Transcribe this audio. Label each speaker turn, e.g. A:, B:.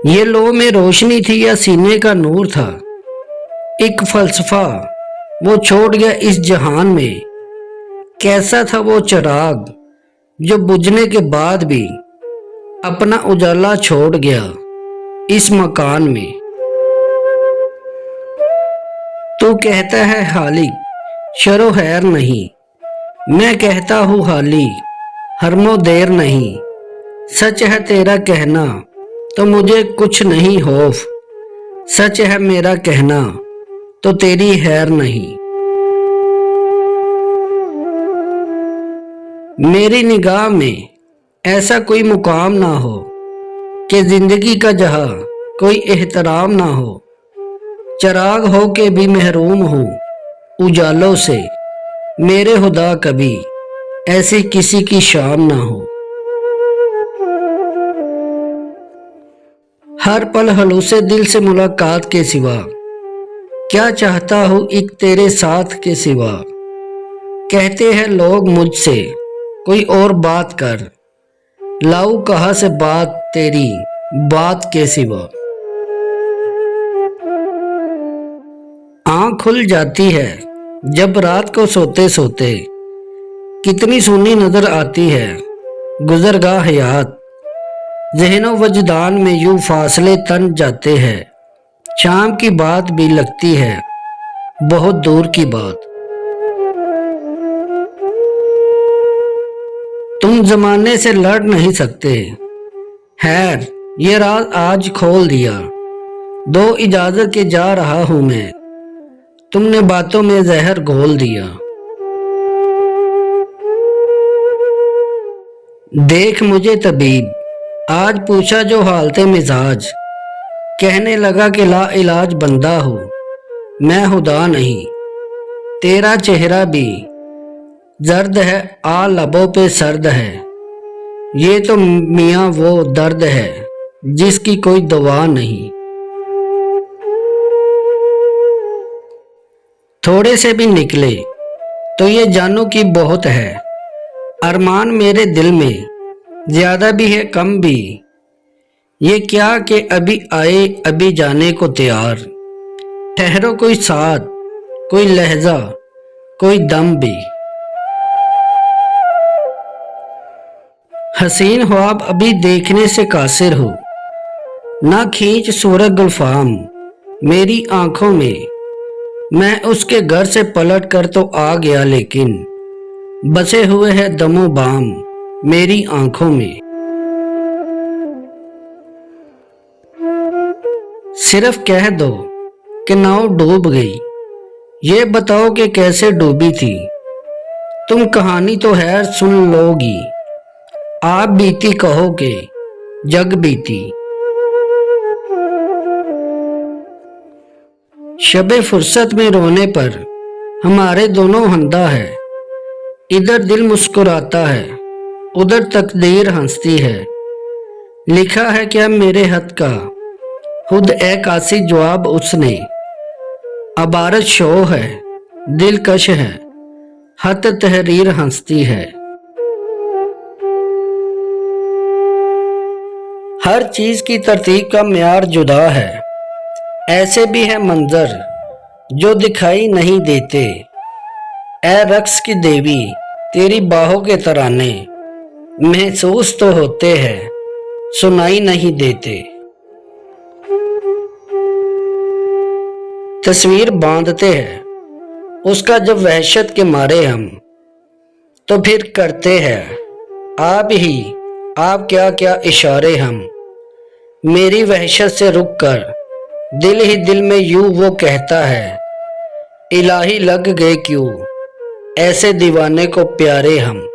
A: ये लो में रोशनी थी या सीने का नूर था। एक फलसफा वो छोड़ गया इस जहान में। कैसा था वो चिराग जो बुझने के बाद भी अपना उजाला छोड़ गया इस मकान में। तू कहता है हालिक शरो खैर नहीं, मैं कहता हूँ हाली हरमो देर नहीं। सच है तेरा कहना तो मुझे कुछ नहीं खौफ, सच है मेरा कहना तो तेरी खैर नहीं। मेरी निगाह में ऐसा कोई मुकाम ना हो कि जिंदगी का जहां कोई एहतराम ना हो। चिराग हो के भी महरूम हूँ उजालों से, मेरे खुदा कभी ऐसी किसी की शाम ना हो। हर पल हलूसे दिल से मुलाकात के सिवा, क्या चाहता हूँ एक तेरे साथ के सिवा। कहते हैं लोग मुझसे कोई और बात कर, लाऊं कहाँ से बात तेरी बात के सिवा। आँख खुल जाती है जब रात को सोते सोते, कितनी सुनी नजर आती है गुजरगाह हयात। ज़हनो वजदान में यूं फासले तन जाते हैं, शाम की बात भी लगती है बहुत दूर की बात। तुम जमाने से लड़ नहीं सकते, खैर ये राज आज खोल दिया। दो इजाजत के जा रहा हूं मैं, तुमने बातों में जहर घोल दिया। देख मुझे तबीब आज पूछा जो हालते मिजाज, कहने लगा कि ला इलाज बंदा हूँ मैं खुदा नहीं। तेरा चेहरा भी जर्द है आ लबों पे सर्द है, ये तो मियाँ वो दर्द है जिसकी कोई दवा नहीं। थोड़े से भी निकले तो ये जानो कि बहुत है, अरमान मेरे दिल में ज्यादा भी है कम भी। ये क्या कि अभी आए अभी जाने को तैयार, ठहरो कोई साथ कोई लहजा कोई दम भी। हसीन ख्वाब अभी देखने से कासिर हो, ना खींच सूरत गुलफाम मेरी आंखों में। मैं उसके घर से पलट कर तो आ गया, लेकिन बसे हुए है दमो बाम मेरी आंखों में। सिर्फ कह दो कि नाव डूब गई, ये बताओ कि कैसे डूबी थी। तुम कहानी तो है सुन लोगी, आप बीती कहो कि जग बीती। शबे फुर्सत में रोने पर हमारे दोनों हंदा है, इधर दिल मुस्कुराता है उधर तकदीर हंसती है। लिखा है क्या मेरे हद का खुद ए कासी जवाब उसने, अबारत शो है दिलकश है हत तहरीर हंसती है। हर चीज की तरतीब का म्यार जुदा है, ऐसे भी है मंजर जो दिखाई नहीं देते। ए रक्स की देवी तेरी बाहों के तराने, महसूस तो होते हैं सुनाई नहीं देते। तस्वीर बांधते हैं उसका जब वहशत के मारे हम, तो फिर करते हैं आप क्या क्या इशारे हम। मेरी वहशत से रुक कर दिल ही दिल में यूं वो कहता है, इलाही लग गए क्यों ऐसे दीवाने को प्यारे हम।